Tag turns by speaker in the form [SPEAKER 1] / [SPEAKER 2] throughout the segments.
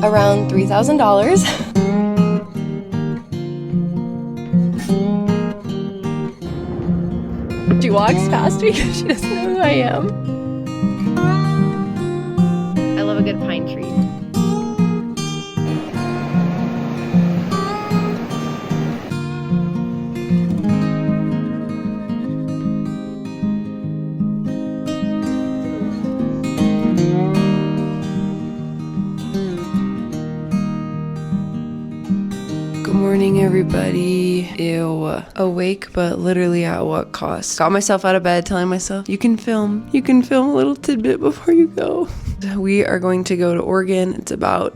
[SPEAKER 1] around $3,000. She walks past me because she doesn't know who I am. I love a good pine tree. Good morning, everybody. Ew. Awake, but literally at what cost? Got myself out of bed telling myself, you can film a little tidbit before you go. We are going to go to Oregon. It's about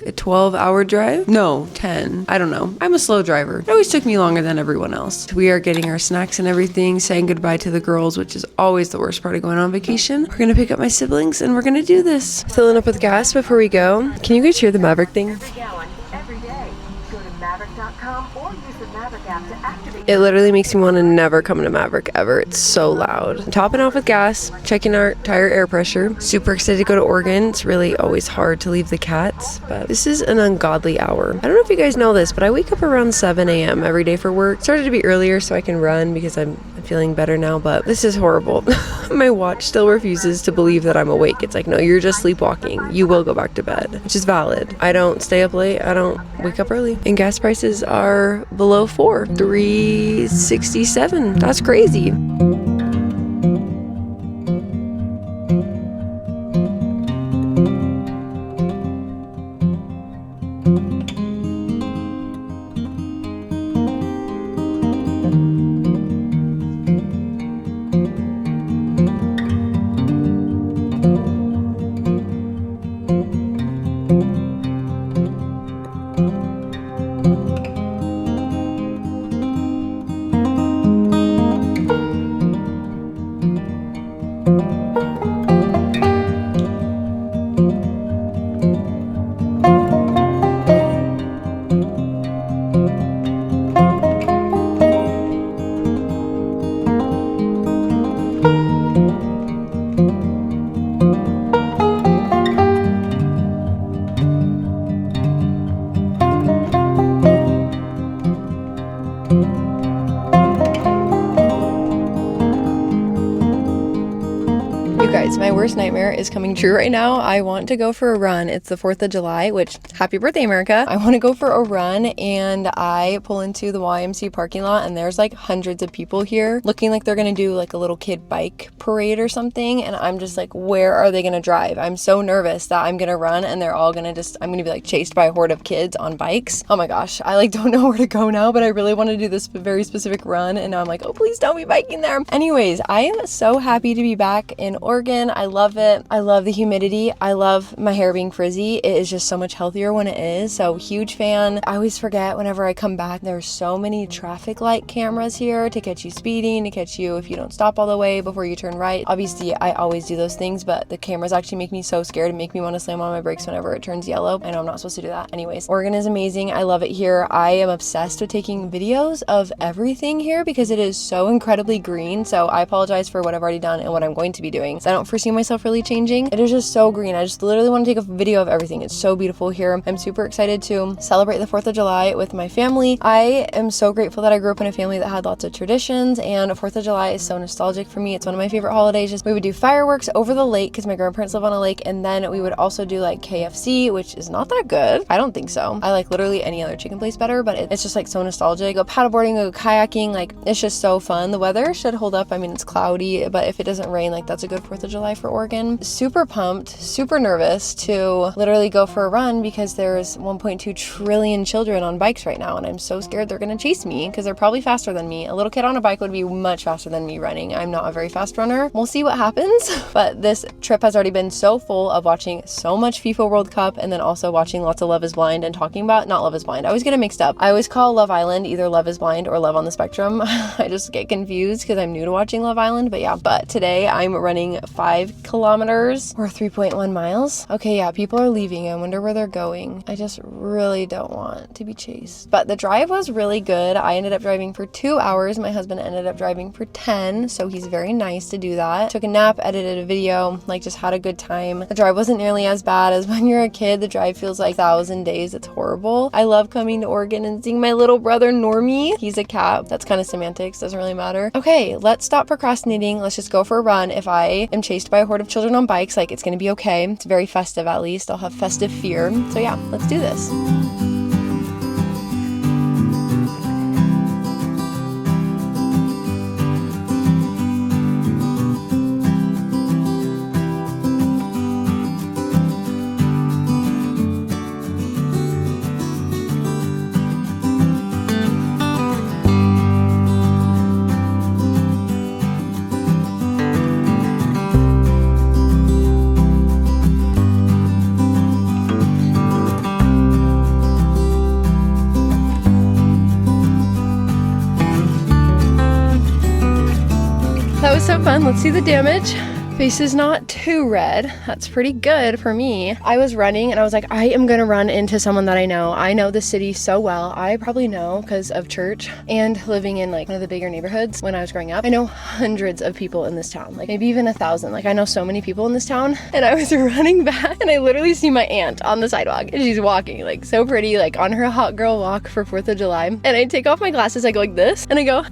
[SPEAKER 1] a 12-hour drive. No, 10. I don't know. I'm a slow driver. It always took me longer than everyone else. We are getting our snacks and everything, saying goodbye to the girls, which is always the worst part of going on vacation. We're gonna pick up my siblings and we're gonna do this. Filling up with gas before we go. Can you guys hear the Maverick thing? Or use the Maverick app to activate. It literally makes me want to never come to Maverick ever. It's so loud. I'm topping off with gas, checking our tire air pressure. Super excited to go to Oregon. It's really always hard to leave the cats, but this is an ungodly hour. I don't know if you guys know this, but I wake up around 7 a.m. every day for work. Started to be earlier so I can run because I'm feeling better now, but this is horrible. My watch still refuses to believe that I'm awake. It's like, no, you're just sleepwalking. You will go back to bed, which is valid. I don't stay up late. I don't wake up early. And gas prices are below $3.67. That's crazy. My worst nightmare is coming true right now. I want to go for a run. It's the 4th of July, which, happy birthday, America. I want to go for a run, and I pull into the YMCA parking lot, and there's like hundreds of people here looking like they're going to do like a little kid bike parade or something. And I'm just like, where are they going to drive? I'm so nervous that I'm going to run and they're all going to I'm going to be like chased by a horde of kids on bikes. Oh my gosh. I like don't know where to go now, but I really want to do this very specific run. And now I'm like, oh, please don't be biking there. Anyways, I am so happy to be back in Oregon. I love it. I love the humidity. I love my hair being frizzy. It is just so much healthier when it is. So huge fan. I always forget whenever I come back, there's so many traffic light cameras here to catch you speeding, to catch you if you don't stop all the way before you turn right. Obviously, I always do those things, but the cameras actually make me so scared and make me want to slam on my brakes whenever it turns yellow. I know I'm not supposed to do that. Anyways, Oregon is amazing. I love it here. I am obsessed with taking videos of everything here because it is so incredibly green. So I apologize for what I've already done and what I'm going to be doing. So I don't foresee myself really changing. It is just so green. I just literally want to take a video of everything. It's so beautiful here. I'm super excited to celebrate the 4th of July with my family. I am so grateful that I grew up in a family that had lots of traditions, and 4th of July is so nostalgic for me. It's one of my favorite holidays. Just we would do fireworks over the lake because my grandparents live on a lake, and then we would also do like KFC, which is not that good. I don't think so. I like literally any other chicken place better, but it's just like so nostalgic. Go paddleboarding, go kayaking, like it's just so fun. The weather should hold up. I mean, it's cloudy, but if it doesn't rain, like that's a good 4th of July for Oregon. Super pumped, super nervous to literally go for a run because there's 1.2 trillion children on bikes right now, and I'm so scared they're gonna chase me because they're probably faster than me. A little kid on a bike would be much faster than me running. I'm not a very fast runner. We'll see what happens, but this trip has already been so full of watching so much FIFA World Cup and then also watching lots of Love is Blind and talking about, not Love is Blind, I always get it mixed up. I always call Love Island either Love is Blind or Love on the Spectrum. I just get confused because I'm new to watching Love Island, but yeah. But today I'm running 5 kilometers or 3.1 miles. Okay, yeah, people are leaving. I wonder where they're going. I just really don't want to be chased. But the drive was really good. I ended up driving for 2 hours. My husband ended up driving for 10, so he's very nice to do that. Took a nap, edited a video, like just had a good time. The drive wasn't nearly as bad as when you're a kid. The drive feels like 1,000 days. It's horrible. I love coming to Oregon and seeing my little brother Normie. He's a cat. That's kind of semantics, doesn't really matter. Okay, let's stop procrastinating. Let's just go for a run. If I am chased by a horde of children on bikes, like, it's gonna be okay. It's very festive, at least. I'll have festive fear. So yeah, let's do this. That was so fun. Let's see the damage. Face is not too red. That's pretty good for me. I was running and I was like, I am gonna run into someone that I know. I know the city so well. I probably know because of church and living in like one of the bigger neighborhoods when I was growing up. I know hundreds of people in this town, like maybe even 1,000. Like, I know so many people in this town. And I was running back and I literally see my aunt on the sidewalk and she's walking like so pretty, like on her hot girl walk for 4th of July. And I take off my glasses, I go like this and I go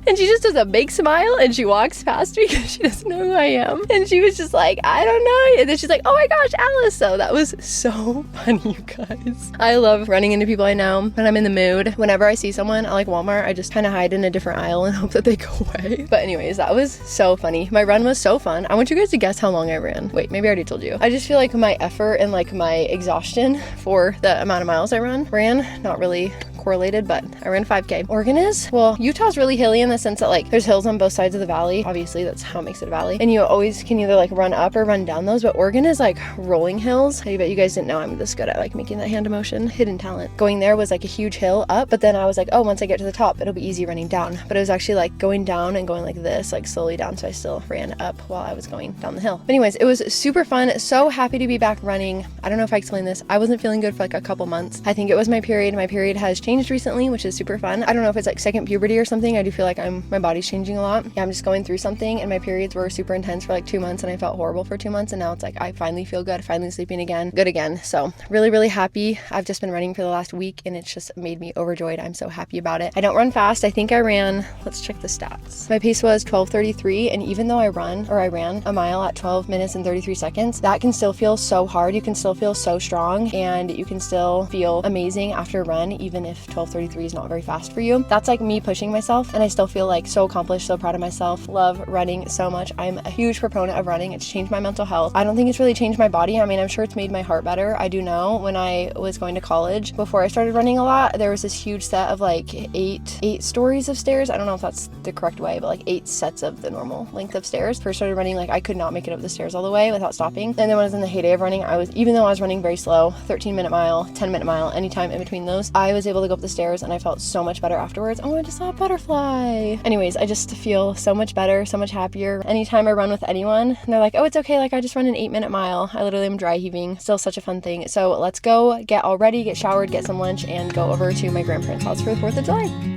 [SPEAKER 1] and she just does a big smile and she walks past me because she doesn't know who I am. And she was just like, I don't know. And then she's like, oh my gosh, Alice. So that was so funny, you guys. I love running into people I know when I'm in the mood. Whenever I see someone at like Walmart, I just kind of hide in a different aisle and hope that they go away. But anyways, that was so funny. My run was so fun. I want you guys to guess how long I ran. Wait, maybe I already told you. I just feel like my effort and like my exhaustion for the amount of miles I ran, not really correlated, but I ran 5K. Oregon is, well, Utah's really hilly in the sense that like there's hills on both sides of the valley. Obviously, that's how it makes it a valley. And you always can either like run up or run down those, but Oregon is like rolling hills. I bet you guys didn't know I'm this good at like making that hand motion. Hidden talent. Going there was like a huge hill up, but then I was like, oh, once I get to the top, it'll be easy running down. But it was actually like going down and going like this, like slowly down. So I still ran up while I was going down the hill. But anyways, it was super fun. So happy to be back running. I don't know if I explained this. I wasn't feeling good for like a couple months. I think it was my period. My period has changed recently, which is super fun. I don't know if it's like second puberty or something. I do feel like my body's changing a lot. Yeah, I'm just going through something, and my periods were super intense for like 2 months and I felt horrible for 2 months, and now it's like I finally feel good, finally sleeping again, good again. So really, really happy. I've just been running for the last week and it's just made me overjoyed. I'm so happy about it. I don't run fast. I think I ran, let's check the stats. My pace was 12:33, and even though I ran a mile at 12 minutes and 33 seconds, that can still feel so hard. You can still feel so strong and you can still feel amazing after a run, even if 12:33 is not very fast for you. That's like me pushing myself, and I still feel like so accomplished, so proud of myself. Love running so much. I'm a huge proponent of running. It's changed my mental health. I don't think it's really changed my body. I mean, I'm sure it's made my heart better. I do know when I was going to college, before I started running a lot, there was this huge set of like eight stories of stairs. I don't know if that's the correct way, but like 8 sets of the normal length of stairs. First started running, like I could not make it up the stairs all the way without stopping. And then when I was in the heyday of running, even though I was running very slow, 13-minute mile, 10-minute mile, anytime in between those, I was able to go up the stairs and I felt so much better afterwards. Oh, I just saw a butterfly. Anyways, I just feel so much better, so much happier. Anytime I run with anyone and they're like, oh, it's okay, like I just run an 8-minute mile, I literally am dry heaving. Still such a fun thing. So let's go get all ready, get showered, get some lunch, and go over to my grandparents' house for the 4th of July.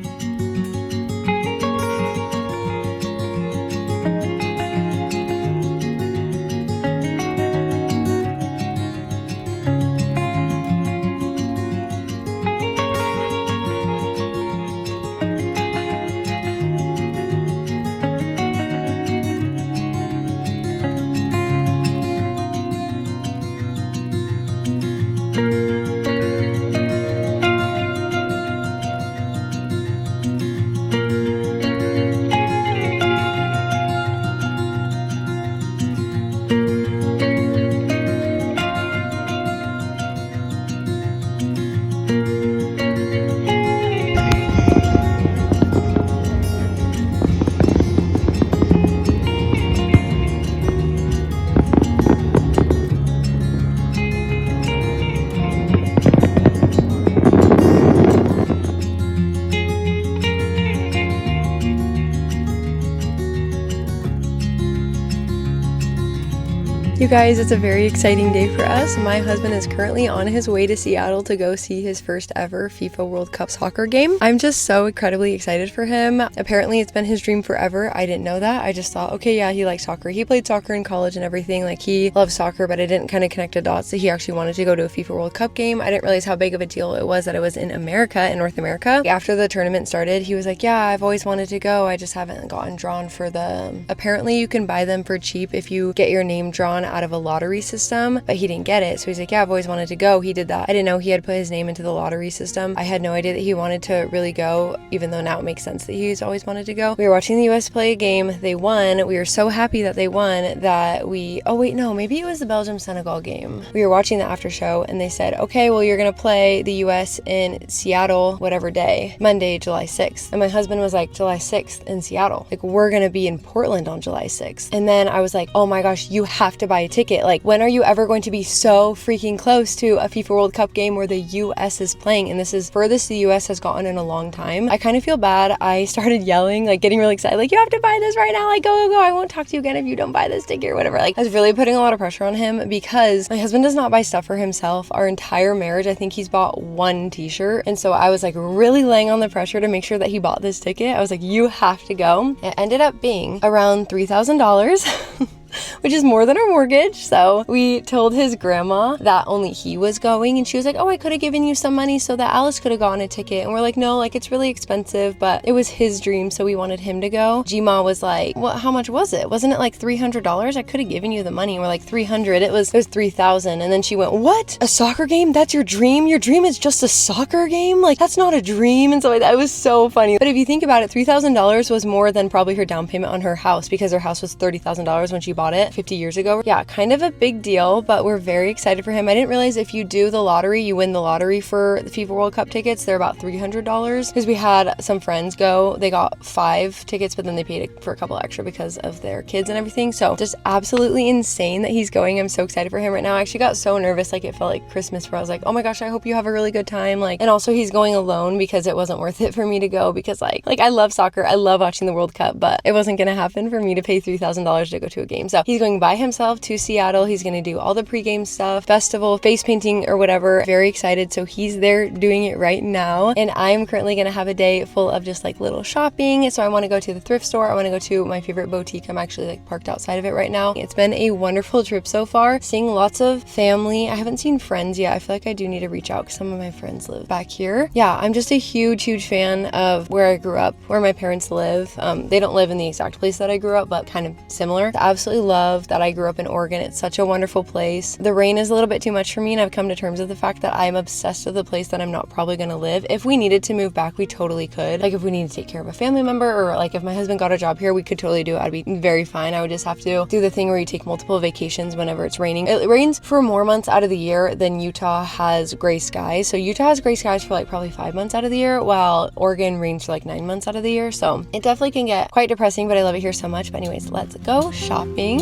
[SPEAKER 1] You guys, it's a very exciting day for us. My husband is currently on his way to Seattle to go see his first ever FIFA World Cup soccer game. I'm just so incredibly excited for him. Apparently it's been his dream forever. I didn't know that. I just thought, okay, yeah, he likes soccer. He played soccer in college and everything. Like, he loves soccer, but I didn't kind of connect the dots that he actually wanted to go to a FIFA World Cup game. I didn't realize how big of a deal it was that it was in America, in North America. After the tournament started, he was like, yeah, I've always wanted to go. I just haven't gotten drawn for the... Apparently you can buy them for cheap if you get your name drawn out of a lottery system, but he didn't get it. So he's like, yeah, I've always wanted to go. He did that. I didn't know he had put his name into the lottery system. I had no idea that he wanted to really go, even though now it makes sense that he's always wanted to go. We were watching the US play a game. They won. We were so happy that they won that oh wait, no, maybe it was the Belgium-Senegal game. We were watching the after show and they said, okay, well, you're gonna play the US in Seattle, whatever day, Monday, July 6th. And my husband was like, July 6th in Seattle. Like, we're gonna be in Portland on July 6th. And then I was like, oh my gosh, you have to buy a ticket. Like, when are you ever going to be so freaking close to a FIFA World Cup game where the US is playing? And this is furthest the US has gotten in a long time. I kind of feel bad. I started yelling, like getting really excited, like, you have to buy this right now, like, go, I won't talk to you again if you don't buy this ticket or whatever. Like, I was really putting a lot of pressure on him because my husband does not buy stuff for himself. Our entire marriage, I think he's bought one t-shirt. And so I was like really laying on the pressure to make sure that he bought this ticket. I was like, you have to go. It ended up being around $3,000. Which is more than our mortgage. So we told his grandma that only he was going, and she was like, oh, I could have given you some money so that Alice could have gotten a ticket. And we're like, no, like, it's really expensive, but it was his dream, so we wanted him to go. Gma was like, well, how much was it? Wasn't it like $300? I could have given you the money. And we're like, 300. It was 3,000. And then she went, what? A soccer game? That's your dream? Your dream is just a soccer game? Like, that's not a dream. And so it was so funny. But if you think about it, $3,000 was more than probably her down payment on her house, because her house was $30,000 when she bought it 50 years ago. Yeah, kind of a big deal, but we're very excited for him. I didn't realize if you do the lottery, you win the lottery for the FIFA World Cup tickets. They're about $300, because we had some friends go. They got 5 tickets, but then they paid for a couple extra because of their kids and everything. So just absolutely insane that he's going. I'm so excited for him right now. I actually got so nervous, like it felt like Christmas, where I was like, oh my gosh, I hope you have a really good time. Like, and also he's going alone because it wasn't worth it for me to go, because like I love soccer. I love watching the World Cup, but it wasn't going to happen for me to pay $3,000 to go to a game. So he's going by himself to Seattle. He's going to do all the pregame stuff, festival, face painting or whatever. Very excited. So he's there doing it right now. And I'm currently going to have a day full of just like little shopping. So I want to go to the thrift store. I want to go to my favorite boutique. I'm actually like parked outside of it right now. It's been a wonderful trip so far. Seeing lots of family. I haven't seen friends yet. I feel like I do need to reach out because some of my friends live back here. Yeah, I'm just a huge fan of where I grew up, where my parents live. They don't live in the exact place that I grew up, but kind of similar. I absolutely love that I grew up in Oregon. It's such a wonderful place. The rain is a little bit too much for me, and I've come to terms with the fact that I'm obsessed with the place that I'm not probably going to live. If we needed to move back, we totally could. Like, if we need to take care of a family member, or like if my husband got a job here, we could totally do it. I'd be very fine. I would just have to do the thing where you take multiple vacations whenever it's raining. It rains for more months out of the year than Utah has gray skies. So Utah has gray skies for like probably 5 months out of the year, while Oregon rains for like 9 months out of the year. So it definitely can get quite depressing, but I love it here so much. But anyways, let's go shopping.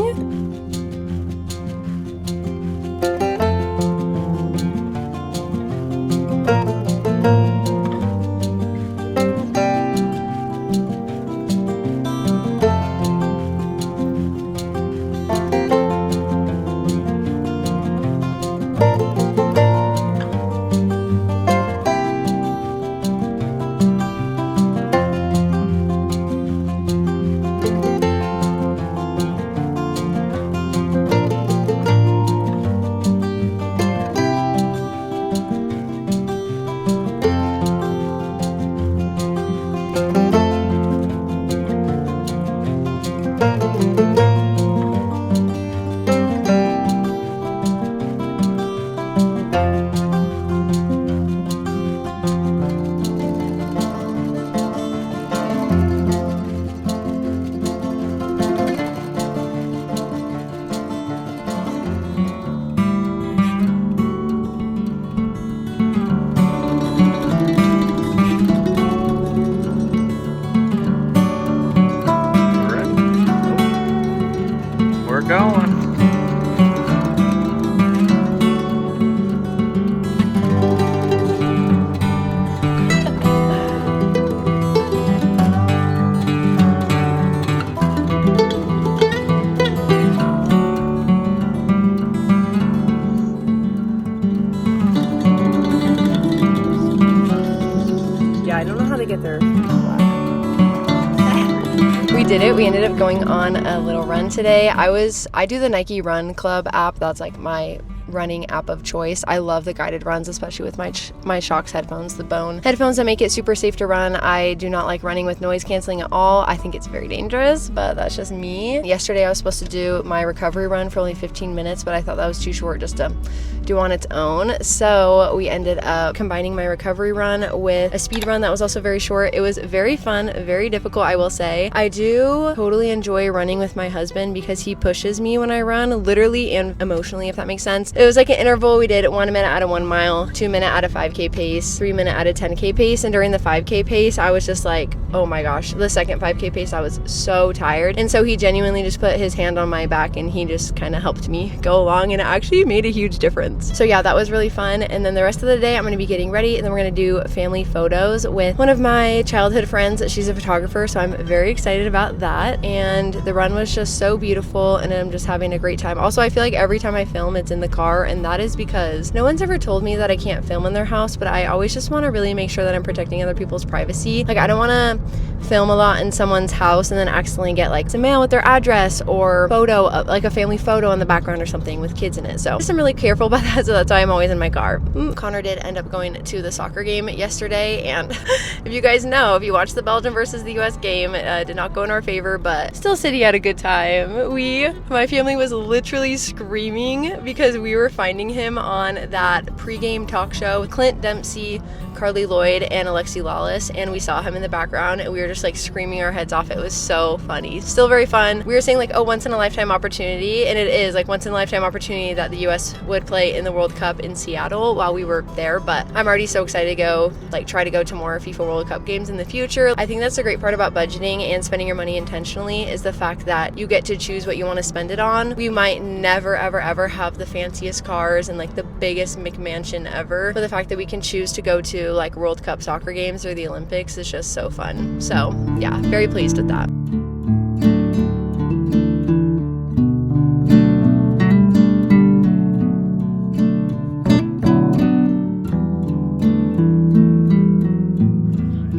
[SPEAKER 1] did it. We ended up going on a little run today. I do the Nike Run Club app. That's like my running app of choice. I love the guided runs, especially with my Shox headphones, the Bone headphones that make it super safe to run. I do not like running with noise canceling at all. I think it's very dangerous, but that's just me. Yesterday I was supposed to do my recovery run for only 15 minutes, but I thought that was too short just to do on its own. So we ended up combining my recovery run with a speed run that was also very short. It was very fun, very difficult, I will say. I do totally enjoy running with my husband because he pushes me when I run, literally and emotionally, if that makes sense. It was like an interval. We did 1 minute at a 1 mile, 2 minute at a 5K pace, 3 minute at a 10K pace. And during the 5K pace, I was just like, oh my gosh, the second 5K pace, I was so tired. And so he genuinely just put his hand on my back and he just kind of helped me go along, and it actually made a huge difference. So yeah, that was really fun. And then the rest of the day, I'm going to be getting ready, and then we're going to do family photos with one of my childhood friends. She's a photographer, so I'm very excited about that. And the run was just so beautiful, and I'm just having a great time. Also, I feel like every time I film, it's in the car, and that is because no one's ever told me that I can't film in their house, but I always just want to really make sure that I'm protecting other people's privacy. Like, I don't want to film a lot in someone's house and then accidentally get like some mail with their address or photo, like a family photo in the background or something with kids in it. So I'm really careful about that, so that's why I'm always in my car. Connor did end up going to the soccer game yesterday, and if you guys know, if you watched the Belgium versus the US game, it did not go in our favor, but still City had a good time. My family was literally screaming because we were finding him on that pregame talk show with Clint Dempsey, Carly Lloyd, and Alexi Lawless, and we saw him in the background and we were just like screaming our heads off. It was so funny. Still very fun. We were saying like, oh, once in a lifetime opportunity, and it is like once in a lifetime opportunity that the US would play in the World Cup in Seattle while we were there, but I'm already so excited to go, like try to go to more FIFA World Cup games in the future. I think that's the great part about budgeting and spending your money intentionally, is the fact that you get to choose what you want to spend it on. We might never ever have the fanciest cars and like the biggest McMansion ever, but the fact that we can choose to go to like World Cup soccer games or the Olympics is just so fun. So yeah, very pleased with that.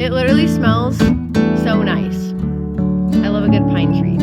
[SPEAKER 1] It literally smells so nice. I love a good pine tree.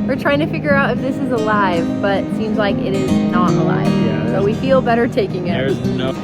[SPEAKER 1] We're trying to figure out if this is alive, but it seems like it is not alive. Yeah, so we feel better taking it.
[SPEAKER 2] There's no...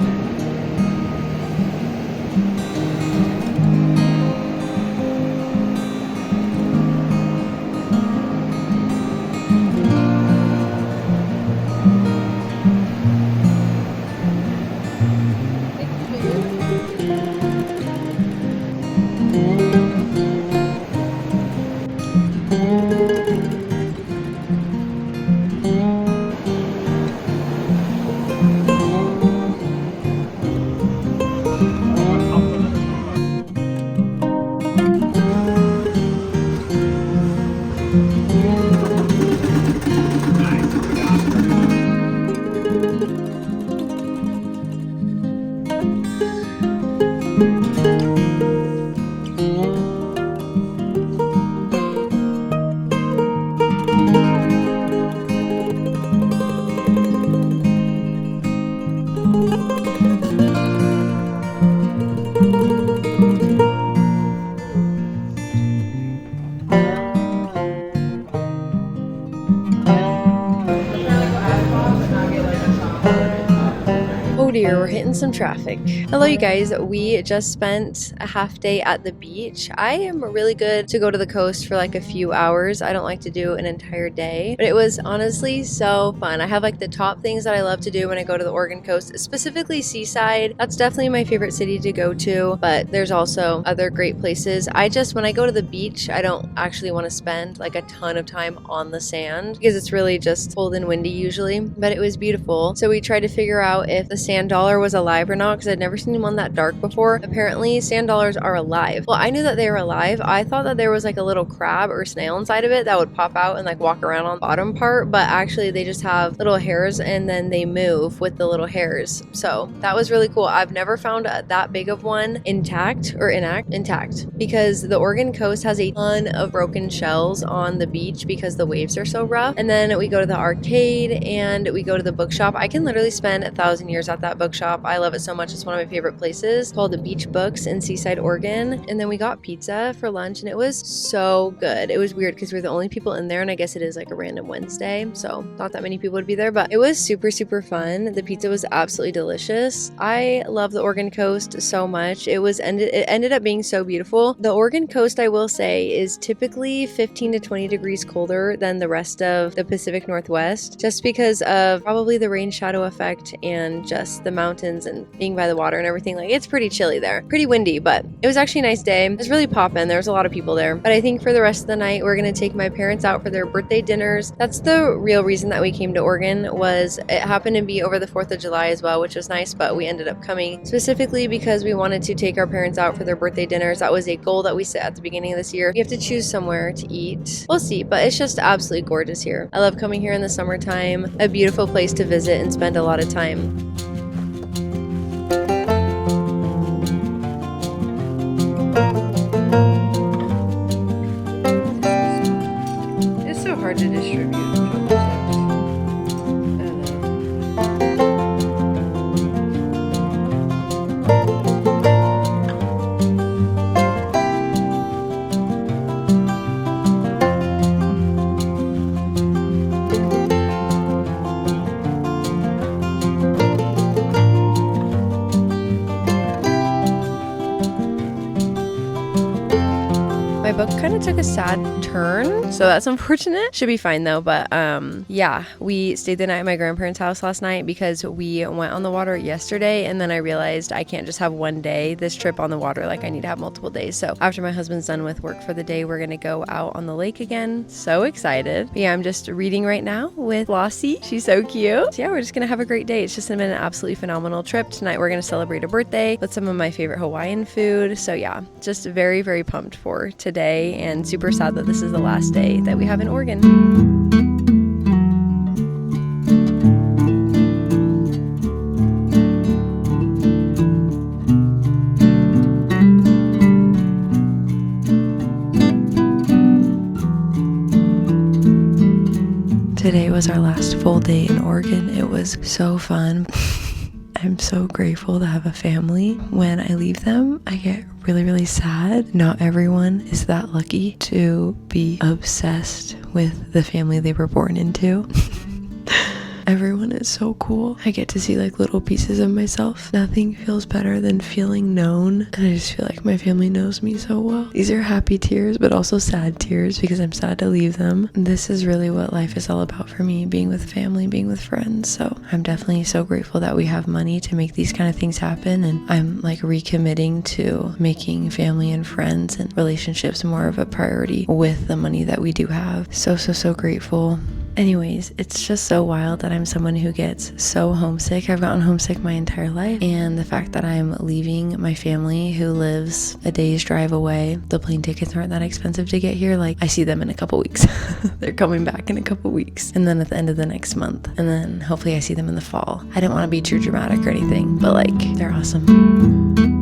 [SPEAKER 1] Dear, we're hitting some traffic. Hello you guys, we just spent a half day at the beach. I am really good to go to the coast for like a few hours. I don't like to do an entire day, but it was honestly so fun. I have like the top things that I love to do when I go to the Oregon coast, specifically Seaside. That's definitely my favorite city to go to, but there's also other great places. When I go to the beach, I don't actually want to spend like a ton of time on the sand because it's really just cold and windy usually, but it was beautiful. So we tried to figure out if the sand dollar was alive or not because I'd never seen one that dark before. Apparently sand dollars are alive. Well, I knew that they were alive. I thought that there was like a little crab or snail inside of it that would pop out and like walk around on the bottom part, but actually they just have little hairs and then they move with the little hairs. So that was really cool. I've never found that big of one intact, because the Oregon coast has a ton of broken shells on the beach because the waves are so rough. And then we go to the arcade and we go to the bookshop. I can literally spend 1,000 years at that bookshop. I love it so much. It's one of my favorite places, called the Beach Books in Seaside, Oregon. And then we got pizza for lunch and it was so good. It was weird because we're the only people in there, and I guess it is like a random Wednesday, so not that many people would be there, but it was super, super fun. The pizza was absolutely delicious. I love the Oregon coast so much. It ended up being so beautiful. The Oregon coast, I will say, is typically 15 to 20 degrees colder than the rest of the Pacific Northwest, just because of probably the rain shadow effect and just the mountains and being by the water and everything. Like, it's pretty chilly there, pretty windy, but it was actually a nice day. It was really poppin'. There was a lot of people there, but I think for the rest of the night, we're going to take my parents out for their birthday dinners. That's the real reason that we came to Oregon. Was it happened to be over the 4th of July as well, which was nice, but we ended up coming specifically because we wanted to take our parents out for their birthday dinners. That was a goal that we set at the beginning of this year. We have to choose somewhere to eat. We'll see, but it's just absolutely gorgeous here. I love coming here in the summertime. A beautiful place to visit and spend a lot of time. It's so hard to distribute chocolate chips. I don't know. My book kind of took a sad turn, so that's unfortunate. Should be fine though, but yeah, we stayed the night at my grandparents' house last night because we went on the water yesterday, and then I realized I can't just have one day this trip on the water. Like, I need to have multiple days. So after my husband's done with work for the day, we're gonna go out on the lake again. So excited. But yeah, I'm just reading right now with Flossie. She's so cute. So yeah, we're just gonna have a great day. It's just been an absolutely phenomenal trip. Tonight we're gonna celebrate a birthday with some of my favorite Hawaiian food. So yeah, just very, very pumped for today, and super sad that this is the last day that we have in Oregon. Today was our last full day in Oregon. It was so fun. I'm so grateful to have a family. When I leave them, I get really, really sad. Not everyone is that lucky to be obsessed with the family they were born into. Everyone is so cool. I get to see like little pieces of myself. Nothing feels better than feeling known. And I just feel like my family knows me so well. These are happy tears, but also sad tears because I'm sad to leave them. This is really what life is all about for me, being with family, being with friends. So I'm definitely so grateful that we have money to make these kind of things happen. And I'm like recommitting to making family and friends and relationships more of a priority with the money that we do have. So grateful. Anyways, it's just so wild that I'm someone who gets so homesick. I've gotten homesick my entire life, and the fact that I'm leaving my family who lives a day's drive away, the plane tickets aren't that expensive to get here. Like, I see them in a couple weeks. They're coming back in a couple weeks, and then at the end of the next month, and then hopefully I see them in the fall. I didn't want to be too dramatic or anything, but like, they're awesome.